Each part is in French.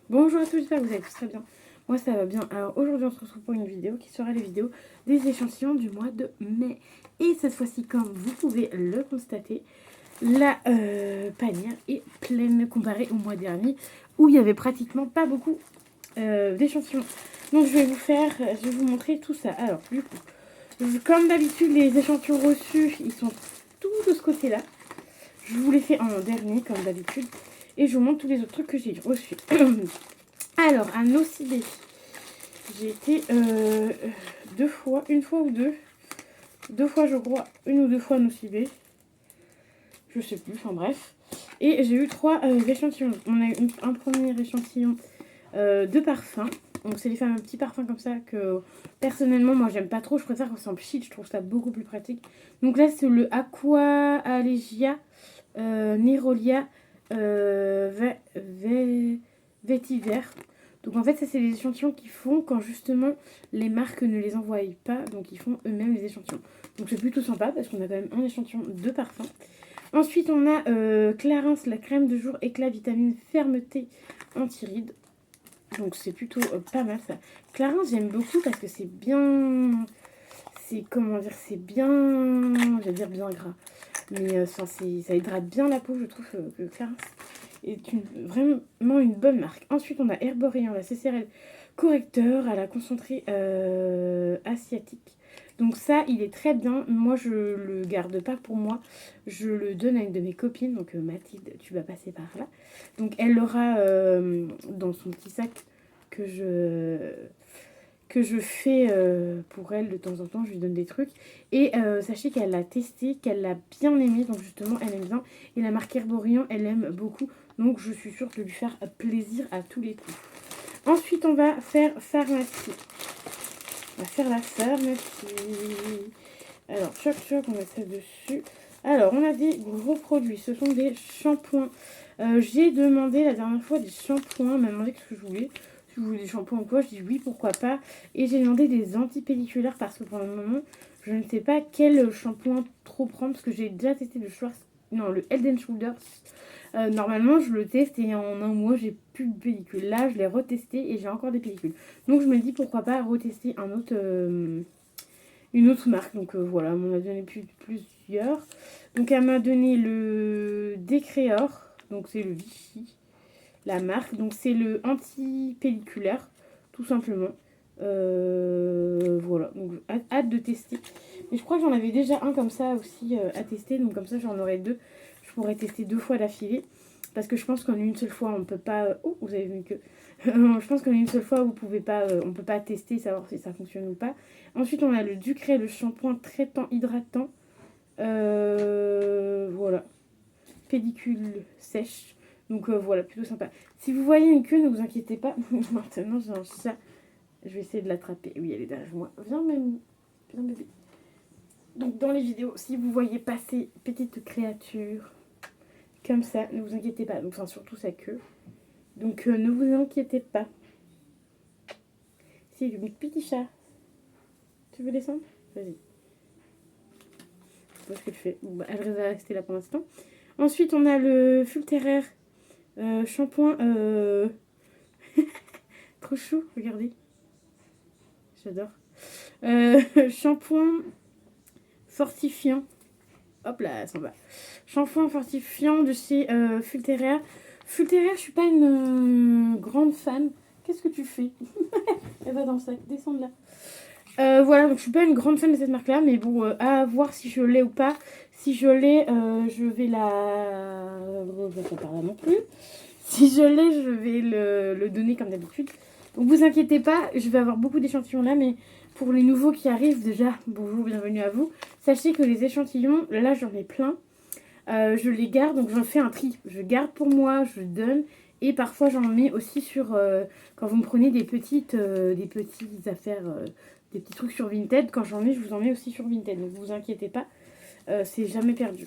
Bonjour à tous, j'espère que vous allez tous très bien. Moi ça va bien. Alors aujourd'hui on se retrouve pour une vidéo qui sera les vidéos des échantillons du mois de mai. Et cette fois-ci, comme vous pouvez le constater, la panière est pleine comparée au mois dernier où il n'y avait pratiquement pas beaucoup d'échantillons. Donc je vais vous montrer tout ça. Alors du coup, comme d'habitude les échantillons reçus ils sont tous de ce côté-là. Je vous les fais en dernier comme d'habitude. Et je vous montre tous les autres trucs que j'ai reçus. Alors, à Nocibé, j'ai été deux fois, une fois ou deux. Deux fois, je crois, une ou deux fois à Nocibé. Je sais plus, enfin bref. Et j'ai eu trois échantillons. On a eu un premier échantillon de parfum. Donc, c'est les fameux petits parfums comme ça que personnellement, moi, j'aime pas trop. Je préfère quand c'est en pchit, je trouve ça beaucoup plus pratique. Donc là, c'est le Aqua Allegia Nerolia Vetiver. Donc en fait, ça c'est les échantillons qu'ils font quand justement les marques ne les envoient pas. Donc ils font eux-mêmes les échantillons. Donc c'est plutôt sympa parce qu'on a quand même un échantillon de parfum. Ensuite, on a Clarins, la crème de jour éclat vitamine fermeté anti-rides. Donc c'est plutôt pas mal ça. Clarins, j'aime beaucoup parce que c'est bien... C'est comment dire, c'est bien... Je vais dire bien gras. Mais ça hydrate bien la peau, je trouve que Clarins est vraiment une bonne marque. Ensuite, on a Herborian, la CCRL correcteur à la concentrée asiatique. Donc ça, il est très bien. Moi, je le garde pas pour moi. Je le donne à une de mes copines. Donc Mathilde, tu vas passer par là. Donc elle l'aura dans son petit sac que je fais pour elle de temps en temps. Je lui donne des trucs. Et sachez qu'elle l'a testé, qu'elle l'a bien aimé. Donc justement, elle aime bien. Et la marque Herborian, elle aime beaucoup. Donc je suis sûre de lui faire plaisir à tous les coups. Ensuite, on va faire pharmacie. On va faire la pharmacie. Alors, choc, on met ça dessus. Alors, on a des gros produits. Ce sont des shampoings. J'ai demandé la dernière fois des shampoings. Elle m'a demandé ce que je voulais. Si vous voulez des shampoings ou quoi, je dis oui, pourquoi pas. Et j'ai demandé des antipelliculaires parce que pour le moment, je ne sais pas quel shampoing trop prendre. Parce que j'ai déjà testé le Schwarz. Non, le Head & Shoulders. Normalement, je le teste et en un mois, j'ai plus de pellicules. Là, je l'ai retesté et j'ai encore des pellicules. Donc, je me dis pourquoi pas retester une autre marque. Donc, voilà, elle m'en a donné plusieurs. Donc, elle m'a donné le Décréor. Donc, c'est le Vichy, la marque. Donc, c'est le anti-pelliculaire, tout simplement. Voilà, donc hâte de tester. Mais je crois que j'en avais déjà un comme ça aussi à tester. Donc, comme ça, j'en aurai deux. Je pourrais tester deux fois d'affilée. Parce que je pense qu'en une seule fois, on ne peut pas... Oh, vous avez vu que... je pense qu'en une seule fois, vous pouvez pas, on ne peut pas tester, savoir si ça fonctionne ou pas. Ensuite, on a le Ducré, le shampoing traitant hydratant. Voilà. Pellicule sèche. Donc voilà, plutôt sympa. Si vous voyez une queue, ne vous inquiétez pas. Maintenant, j'ai un chat. Je vais essayer de l'attraper. Oui, elle est derrière moi. Viens, même. Viens, bébé. Donc, dans les vidéos, si vous voyez passer petite créature comme ça, ne vous inquiétez pas. Donc, enfin, surtout sa queue. Donc, ne vous inquiétez pas. Si, le petit chat. Tu veux descendre? Vas-y. Je sais pas ce qu'elle fait. Bon, bah, elle va rester là pour l'instant. Ensuite, on a le Fulteraire shampoing. Trop chou, regardez. J'adore. Shampoing fortifiant. Hop là, ça va. Shampoing fortifiant de chez Fulteraire. Fulteraire, je suis pas une grande fan. Qu'est-ce que tu fais? Elle va dans le sac, descends de là. Voilà, donc je suis pas une grande fan de cette marque-là, mais bon, à voir si je l'ai ou pas. Si je l'ai, je vais la... Ça parle non plus. Si je l'ai, je vais le donner comme d'habitude. Donc vous inquiétez pas, je vais avoir beaucoup d'échantillons là, mais pour les nouveaux qui arrivent, déjà, bonjour, bienvenue à vous. Sachez que les échantillons, là j'en ai plein. Je les garde, donc j'en fais un tri. Je garde pour moi, je donne. Et parfois j'en mets aussi sur... quand vous me prenez des petites affaires... des petits trucs sur Vinted. Quand j'en ai, je vous en mets aussi sur Vinted. Donc vous inquiétez pas, c'est jamais perdu.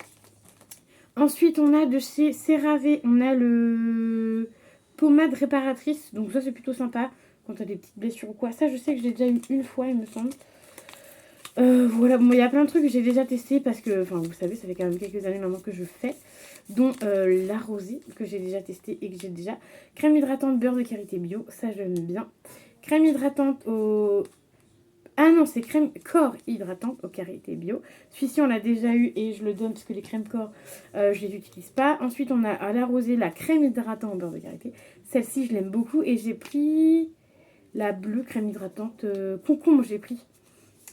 Ensuite, on a de chez CeraVe, on a le pommade réparatrice. Donc ça, c'est plutôt sympa quand t'as des petites blessures ou quoi. Ça, je sais que j'ai déjà eu une fois, il me semble. Voilà, bon, il y a plein de trucs que j'ai déjà testé parce que, enfin, vous savez, ça fait quand même quelques années maintenant que je fais, dont la rosée que j'ai déjà testé et que j'ai déjà. Crème hydratante beurre de karité bio, ça j'aime bien. Crème hydratante au... Ah non, c'est crème corps hydratante au karité bio. Celui-ci, on l'a déjà eu et je le donne parce que les crèmes corps, je les utilise pas. Ensuite, on a à la rosée la crème hydratante au beurre de karité. Celle-ci, je l'aime beaucoup et j'ai pris la bleue crème hydratante concombre, j'ai pris.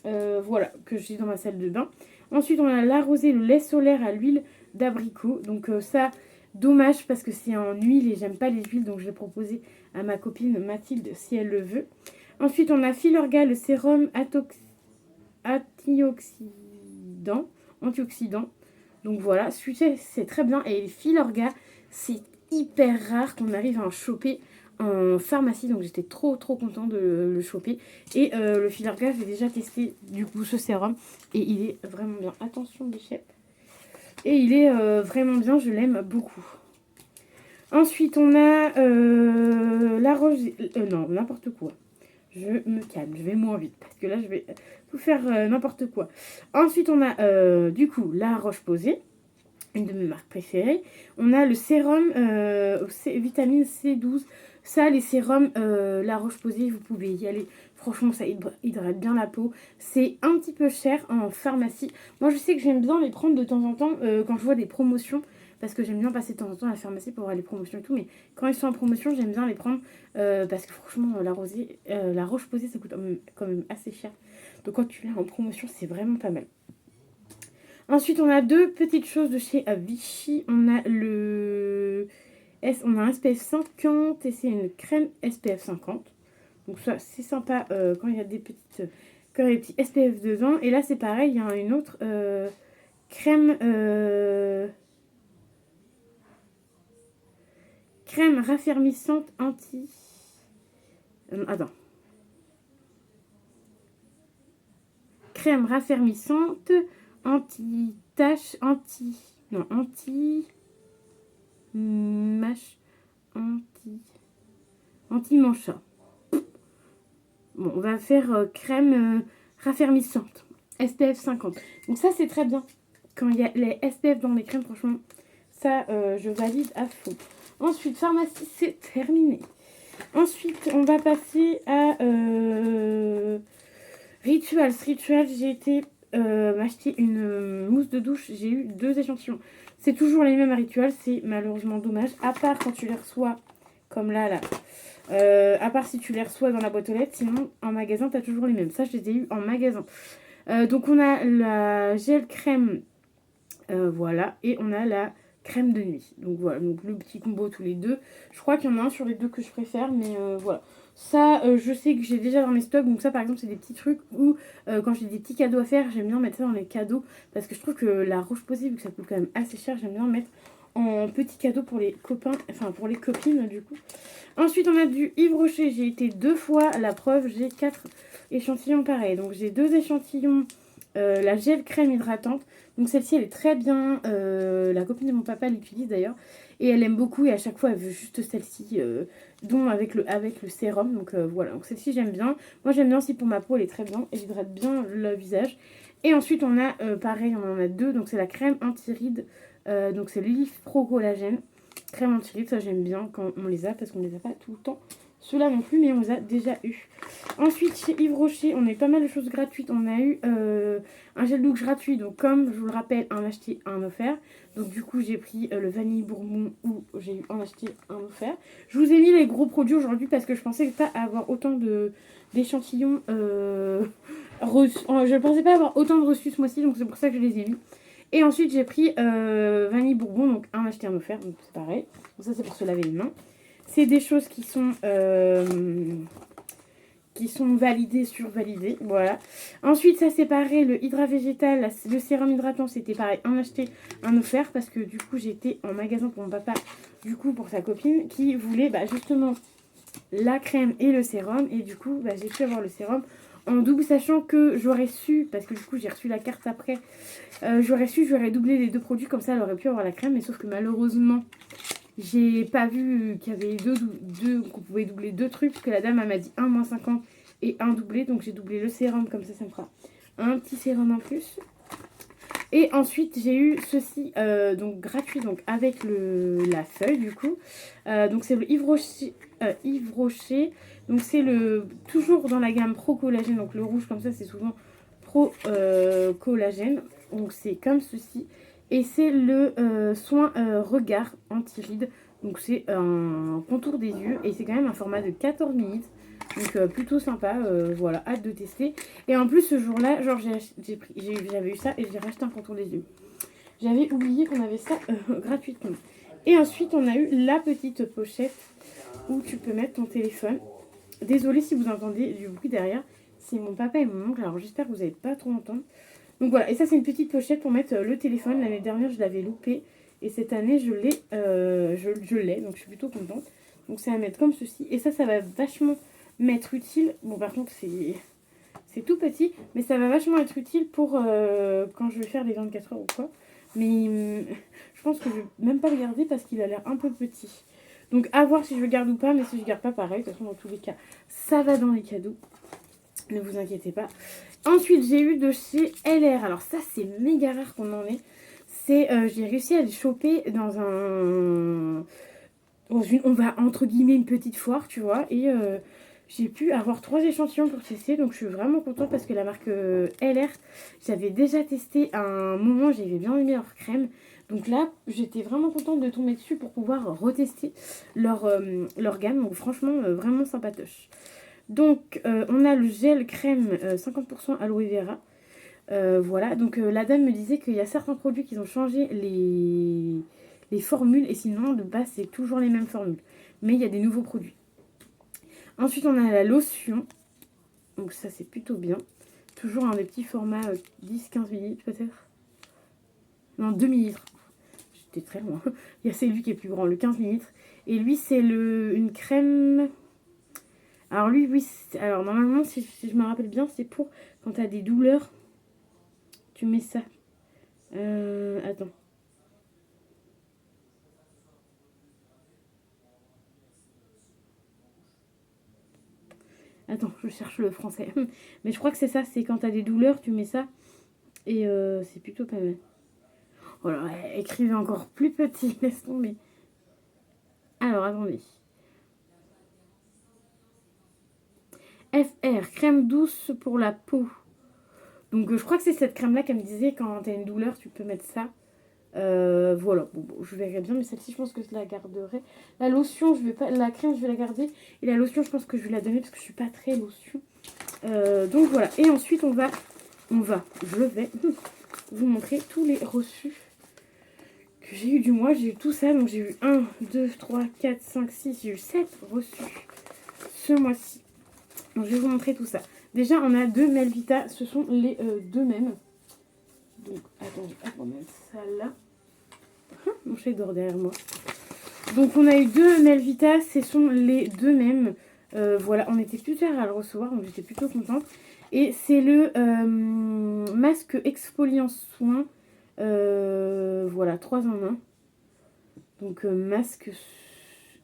Voilà, que j'ai dans ma salle de bain. Ensuite, on a la rosée, le lait solaire à l'huile d'abricot. Donc ça, dommage parce que c'est en huile et j'aime pas les huiles. Donc je l'ai proposé à ma copine Mathilde si elle le veut. Ensuite, on a Filorga, le sérum antioxydant. Donc voilà, celui-ci c'est très bien. Et Filorga, c'est hyper rare qu'on arrive à en choper en pharmacie. Donc j'étais trop contente de le choper. Et le Filorga, j'ai déjà testé du coup ce sérum. Et il est vraiment bien. Attention Bichette. Et il est vraiment bien, je l'aime beaucoup. Ensuite, on a la rosée. Non, n'importe quoi. Je me calme, je vais moins vite parce que là je vais tout faire n'importe quoi. Ensuite on a du coup la Roche-Posay, une de mes marques préférées. On a le sérum vitamine C12. Ça, les sérums la Roche-Posay, vous pouvez y aller. Franchement, ça hydrate bien la peau. C'est un petit peu cher en pharmacie. Moi, je sais que j'aime bien les prendre de temps en temps quand je vois des promotions. Parce que j'aime bien passer de temps en temps à la pharmacie pour voir les promotions et tout. Mais quand ils sont en promotion, j'aime bien les prendre. Parce que franchement, la Roche-Posay, ça coûte quand même assez cher. Donc quand tu l'as en promotion, c'est vraiment pas mal. Ensuite, on a deux petites choses de chez Vichy. On a on a un SPF 50 et c'est une crème SPF 50. Donc ça, c'est sympa quand il y a des petites... quand il y a des petits SPF dedans. Et là, c'est pareil, il y a une autre crème... crème raffermissante anti... attends. Crème raffermissante anti-tache, non, anti-mancha. Bon, on va faire crème raffermissante. SPF 50. Donc ça, c'est très bien. Quand il y a les SPF dans les crèmes, franchement, ça, je valide à fond. Ensuite, pharmacie, c'est terminé. Ensuite, on va passer à Rituals. Rituals, j'ai été m'acheter une mousse de douche. J'ai eu 2 échantillons. C'est toujours les mêmes à Rituals. C'est malheureusement dommage. À part quand tu les reçois, comme là. À part si tu les reçois dans la boîte aux lettres. Sinon, en magasin, tu as toujours les mêmes. Ça, je les ai eu en magasin. Donc, on a la gel crème. Voilà. Et on a la crème de nuit. Donc voilà, donc le petit combo tous les deux. Je crois qu'il y en a un sur les deux que je préfère, mais voilà. Ça, je sais que j'ai déjà dans mes stocks. Donc ça, par exemple, c'est des petits trucs où, quand j'ai des petits cadeaux à faire, j'aime bien mettre ça dans les cadeaux. Parce que je trouve que la Roche-Posay, vu que ça coûte quand même assez cher, j'aime bien mettre en petits cadeaux pour les copains, enfin pour les copines, du coup. Ensuite, on a du Yves Rocher. J'ai été 2 fois, la preuve, j'ai 4 échantillons pareils. Donc j'ai 2 échantillons, la gel crème hydratante. Donc celle-ci, elle est très bien. La copine de mon papa l'utilise d'ailleurs. Et elle aime beaucoup. Et à chaque fois, elle veut juste celle-ci, dont avec le sérum. Donc voilà. Donc celle-ci, j'aime bien. Moi, j'aime bien aussi pour ma peau. Elle est très bien. Elle hydrate bien le visage. Et ensuite, on a, pareil, on en a 2. Donc c'est la crème anti-rides. Donc c'est l'Elif Pro Collagène. Crème anti-rides, ça j'aime bien quand on les a. Parce qu'on les a pas tout le temps. Ceux-là non plus, mais on les a déjà eu. Ensuite, chez Yves Rocher, on a eu pas mal de choses gratuites. On a eu un gel douche gratuit. Donc, comme je vous le rappelle, un acheté, un offert. Donc, du coup, j'ai pris le vanille bourbon où j'ai eu un acheté, un offert. Je vous ai mis les gros produits aujourd'hui parce que je pensais pas avoir autant d'échantillons reçus. Je ne pensais pas avoir autant de reçus ce mois-ci. Donc, c'est pour ça que je les ai mis. Et ensuite, j'ai pris vanille bourbon. Donc, un acheté, un offert. Donc, c'est pareil. Donc, ça, c'est pour se laver les mains. C'est des choses qui sont validées, survalidées. Voilà. Ensuite, ça c'est pareil. Le hydra végétal, le sérum hydratant, c'était pareil. Un acheté, un offert. Parce que du coup, j'étais en magasin pour mon papa, du coup, pour sa copine, qui voulait justement la crème et le sérum. Et du coup, j'ai pu avoir le sérum en double, sachant que j'aurais su, parce que du coup, j'ai reçu la carte après, j'aurais doublé les 2 produits. Comme ça, elle aurait pu avoir la crème. Mais sauf que malheureusement, j'ai pas vu qu'il y avait qu'on pouvait doubler 2 trucs, parce que la dame elle m'a dit 1 moins 50 et un doublé, donc j'ai doublé le sérum, comme ça me fera un petit sérum en plus. Et ensuite j'ai eu ceci donc gratuit, donc avec la feuille du coup. Donc c'est le Yves Rocher, Yves Rocher. Donc c'est toujours dans la gamme Pro Collagène. Donc le rouge comme ça c'est souvent Pro Collagène. Donc c'est comme ceci. Et c'est le soin regard anti-rides. Donc c'est un contour des yeux. Et c'est quand même un format de 14 minutes. Donc plutôt sympa, voilà, hâte de tester. Et en plus ce jour-là, genre j'avais eu ça et j'ai racheté un contour des yeux. J'avais oublié qu'on avait ça gratuitement. Et ensuite on a eu la petite pochette où tu peux mettre ton téléphone. Désolée si vous entendez du bruit derrière, c'est mon papa et mon oncle, alors j'espère que vous n'allez pas trop entendre. Donc voilà, et ça c'est une petite pochette pour mettre le téléphone. L'année dernière je l'avais loupé et cette année je l'ai, donc je suis plutôt contente. Donc c'est à mettre comme ceci et ça va vachement m'être utile. Bon par contre c'est tout petit, mais ça va vachement être utile pour quand je vais faire les 24 heures ou quoi. Mais je pense que je vais même pas regarder parce qu'il a l'air un peu petit. Donc à voir si je le garde ou pas, mais si je garde pas pareil, de toute façon dans tous les cas ça va dans les cadeaux. Ne vous inquiétez pas. Ensuite j'ai eu de chez LR, alors ça c'est méga rare qu'on en ait. J'ai réussi à les choper dans on va entre guillemets une petite foire, tu vois, et j'ai pu avoir 3 échantillons pour tester, donc je suis vraiment contente parce que la marque LR, j'avais déjà testé à un moment, j'avais bien aimé leur crème. Donc là, j'étais vraiment contente de tomber dessus pour pouvoir retester leur gamme. Donc franchement, vraiment sympatoche. Donc on a le gel crème 50% aloe vera. Voilà, donc la dame me disait qu'il y a certains produits qui ont changé les formules. Et sinon, de base, c'est toujours les mêmes formules. Mais il y a des nouveaux produits. Ensuite, on a la lotion. Donc ça, c'est plutôt bien. Toujours un des petits formats 10-15 ml peut-être. Non, 2 ml. J'étais très loin. Il y a celui qui est plus grand, le 15 ml. Et lui, c'est une crème... Alors lui, oui. Alors normalement, si je me rappelle bien, c'est pour quand tu as des douleurs. Tu mets ça. Attends. Attends, je cherche le français. Mais je crois que c'est ça, c'est quand t'as des douleurs, tu mets ça. Et c'est plutôt pas mal. Oh là, écrivez encore plus petit, laisse tomber. Alors, attendez. FR, crème douce pour la peau. Donc, je crois que c'est cette crème-là qu'elle me disait, quand t'as une douleur, tu peux mettre ça. Voilà, bon, je verrai bien, mais celle-ci, je pense que je la garderai. La lotion, je vais pas, la crème, je vais la garder. Et la lotion, je pense que je vais la donner parce que je suis pas très lotion. Donc voilà, et ensuite je vais vous montrer tous les reçus que j'ai eu du mois. J'ai eu tout ça, donc j'ai eu 1, 2, 3, 4, 5, 6, j'ai eu 7 reçus ce mois-ci. Donc je vais vous montrer tout ça. Déjà, on a 2 Melvita, ce sont les 2 mêmes. Donc, attendez, on va mettre ça là. Mon chat dort derrière moi. Donc on a eu 2 Melvita, ce sont les 2 mêmes. Voilà, on était plus tard à le recevoir, donc j'étais plutôt contente. Et c'est le masque exfoliant soin. Voilà, 3 en 1. Donc masque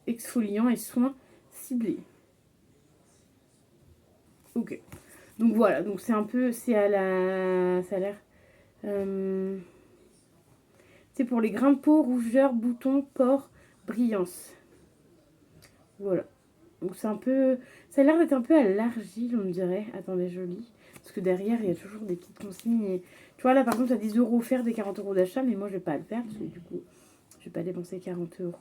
exfoliant et soin ciblé. Ok. Donc voilà, donc c'est un peu, c'est à la, ça a l'air, c'est pour les grains de peau, rougeur, boutons, pores, brillance. Voilà. Donc c'est un peu, ça a l'air d'être un peu à l'argile, on me dirait. Attendez, je lis. Parce que derrière, il y a toujours des petites consignes. Et... tu vois, là, par contre, tu as 10 € offerts, des 40 € d'achat. Mais moi, je vais pas le faire. Parce que du coup, je vais pas dépenser 40 €.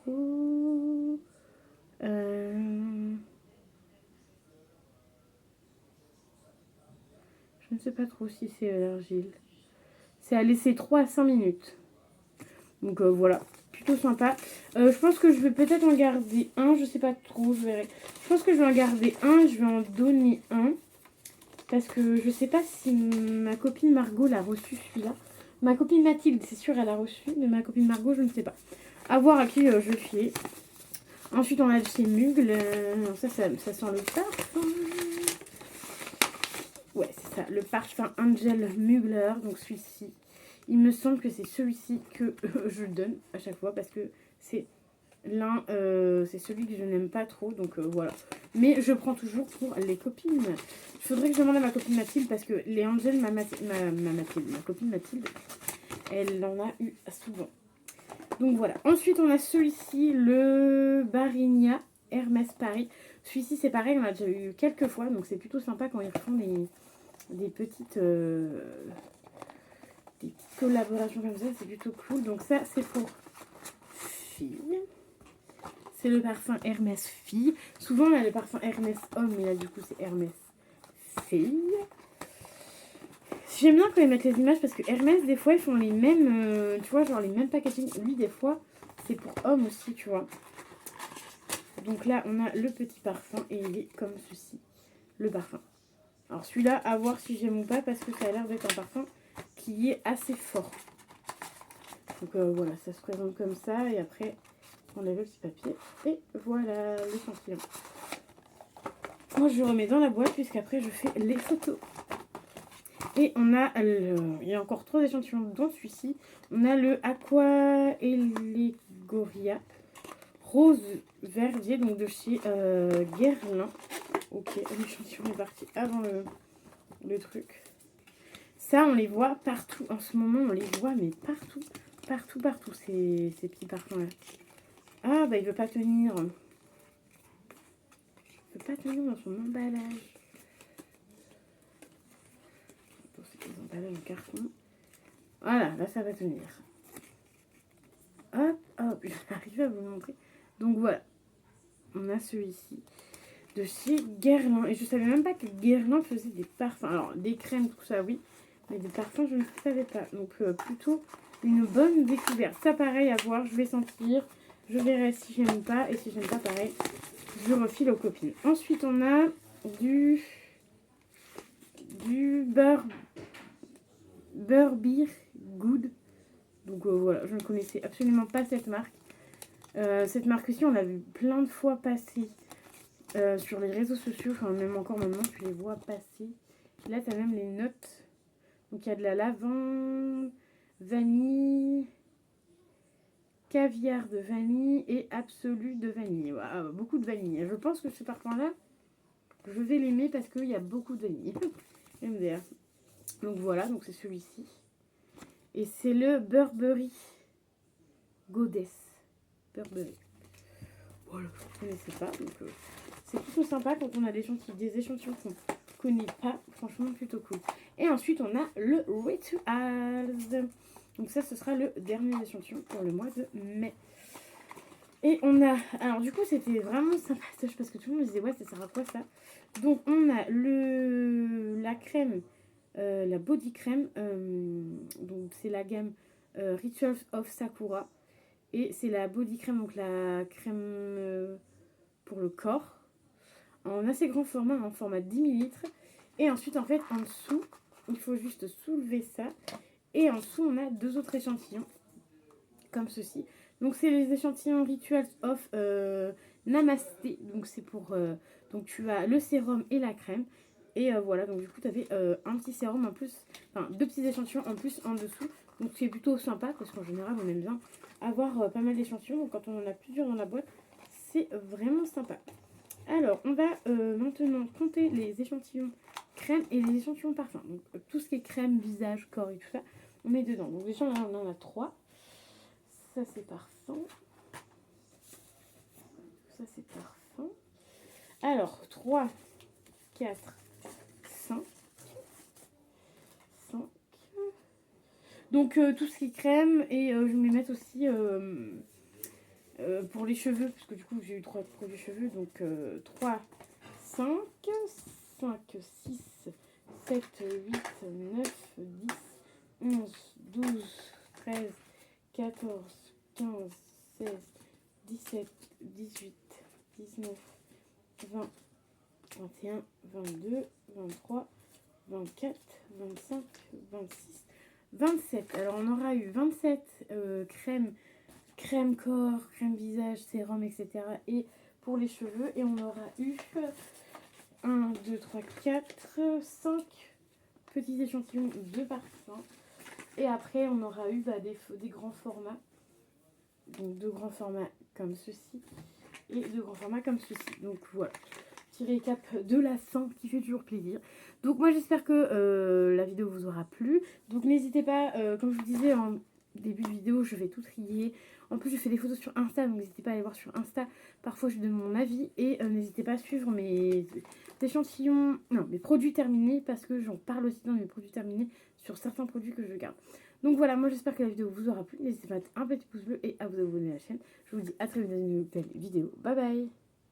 Je ne sais pas trop si c'est à l'argile. C'est à laisser 3 à 5 minutes. Donc voilà, plutôt sympa. Je pense que je vais peut-être en garder un. Je sais pas trop, je verrai. Je pense que je vais en garder un. Je vais en donner un. Parce que je sais pas si ma copine Margot l'a reçu celui-là. Ma copine Mathilde, c'est sûr, elle a reçu. Mais ma copine Margot, je ne sais pas. À voir à qui je le file. Ensuite, on a de chez Mugler. Ça sent le parfum. Ouais, c'est ça. Le parfum Angel Mugler. Donc celui-ci. Il me semble que c'est celui-ci que je donne à chaque fois. Parce que c'est L'un, c'est celui que je n'aime pas trop, donc voilà. Mais je prends toujours pour les copines. Il faudrait que je demande à ma copine Mathilde, parce que les Angel, ma copine Mathilde, elle en a eu souvent. Donc voilà. Ensuite, on a celui-ci, le Barigna Hermès Paris. Celui-ci, c'est pareil, on l'a déjà eu quelques fois, donc c'est plutôt sympa quand ils font des petites collaborations comme ça, c'est plutôt cool. Donc ça, c'est pour filles. C'est le parfum Hermès fille. Souvent, on a le parfum Hermès homme, mais là, du coup, c'est Hermès fille. J'aime bien quand ils mettent les images parce que Hermès, des fois, ils font les mêmes, tu vois, genre les mêmes packaging. Lui, des fois, c'est pour homme aussi, tu vois. Donc là, on a le petit parfum et il est comme ceci, le parfum. Alors celui-là, à voir si j'aime ou pas parce que ça a l'air d'être un parfum qui est assez fort. Donc voilà, ça se présente comme ça et après, on lève le petit papier et voilà l'échantillon. Moi, je remets dans la boîte puisqu'après, je fais les photos. Et on a, il y a encore 3 échantillons dans celui-ci. On a le Aqua Elegoria Rose Verdier, donc de chez Guerlain. Ok, l'échantillon est parti avant le truc. Ça, on les voit partout. En ce moment, on les voit, mais partout. Partout, partout, ces petits parfums-là. Ah, bah, il veut pas tenir. Il veut pas tenir dans son emballage. C'est des emballages en carton. Voilà, là, ça va tenir. Hop, hop, j'arrive à vous montrer. Donc, voilà. On a celui-ci. De chez Guerlain. Et je savais même pas que Guerlain faisait des parfums. Alors, des crèmes, tout ça, oui. Mais des parfums, je ne savais pas. Donc, plutôt une bonne découverte. Ça, pareil, à voir. Je vais sentir. Je verrai si j'aime ou pas. Et si j'aime pas, pareil, je refile aux copines. Ensuite, on a du Beurre Beer Good. Donc, voilà. Je ne connaissais absolument pas cette marque. Cette marque-ci, on l'a vu plein de fois passer sur les réseaux sociaux. Enfin, même encore maintenant, tu les vois passer. Là, tu as même les notes. Donc, il y a de la lavande, vanille, caviar de vanille et absolu de vanille. Wow, beaucoup de vanille. Je pense que ce parfum-là, je vais l'aimer parce qu'il y a beaucoup de vanille. MDR. Donc, voilà. Donc, c'est celui-ci. Et c'est le Burberry Goddess. Burberry. Voilà, je ne connaissais pas. Donc, c'est plutôt sympa quand on a des échantillons qu'on connaît pas. Franchement, plutôt cool. Et ensuite, on a le Rituals. Donc ça, ce sera le dernier échantillon pour le mois de mai. Et on a... Alors, du coup, c'était vraiment sympa parce que tout le monde me disait, ouais, ça sert à quoi ça? Donc, on a la crème, la body crème. Donc, c'est la gamme Rituals of Sakura. Et c'est la body crème, donc la crème pour le corps. En assez grand format, en format 10 ml. Et ensuite, en fait, en dessous, il faut juste soulever ça. Et en dessous, on a 2 autres échantillons, comme ceci. Donc, c'est les échantillons Rituals of Namasté. Donc, c'est pour... donc, tu as le sérum et la crème. Et voilà, donc du coup, tu avais un petit sérum en plus. Enfin, 2 petits échantillons en plus en dessous. Donc, c'est plutôt sympa, parce qu'en général, on aime bien avoir pas mal d'échantillons. Donc, quand on en a plusieurs dans la boîte, c'est vraiment sympa. Alors, on va maintenant compter les échantillons crème et les échantillons parfum. Donc, tout ce qui est crème, visage, corps et tout ça, on met dedans. Donc, déjà, on en a 3. Ça, c'est parfum. Ça, c'est parfum. Alors, 3, 4, 5. Donc, tout ce qui est crème. Et je vais mettre aussi pour les cheveux, parce que du coup, j'ai eu 3 produits cheveux. Donc, 3, 5, 5, 6, 7, 8, 9, 10, 11, 12, 13, 14, 15, 16, 17, 18, 19, 20, 21, 22, 23, 24, 25, 26, 27. Alors, on aura eu 27 crème corps, crème visage, sérum, etc. Et pour les cheveux. Et on aura eu 1, 2, 3, 4, 5 petits échantillons de parfum. Et après, on aura eu des grands formats. Donc 2 grands formats comme ceci et 2 grands formats comme ceci. Donc voilà, petit récap de la fin qui fait toujours plaisir. Donc moi j'espère que la vidéo vous aura plu. Donc n'hésitez pas, comme je vous disais en début de vidéo, je vais tout trier. En plus je fais des photos sur Insta, donc n'hésitez pas à aller voir sur Insta. Parfois je donne mon avis et n'hésitez pas à suivre mes échantillons, non, mes produits terminés, parce que j'en parle aussi dans mes produits terminés sur certains produits que je garde. Donc voilà, moi j'espère que la vidéo vous aura plu. N'hésitez pas à mettre un petit pouce bleu et à vous abonner à la chaîne. Je vous dis à très vite dans une nouvelle vidéo. Bye bye!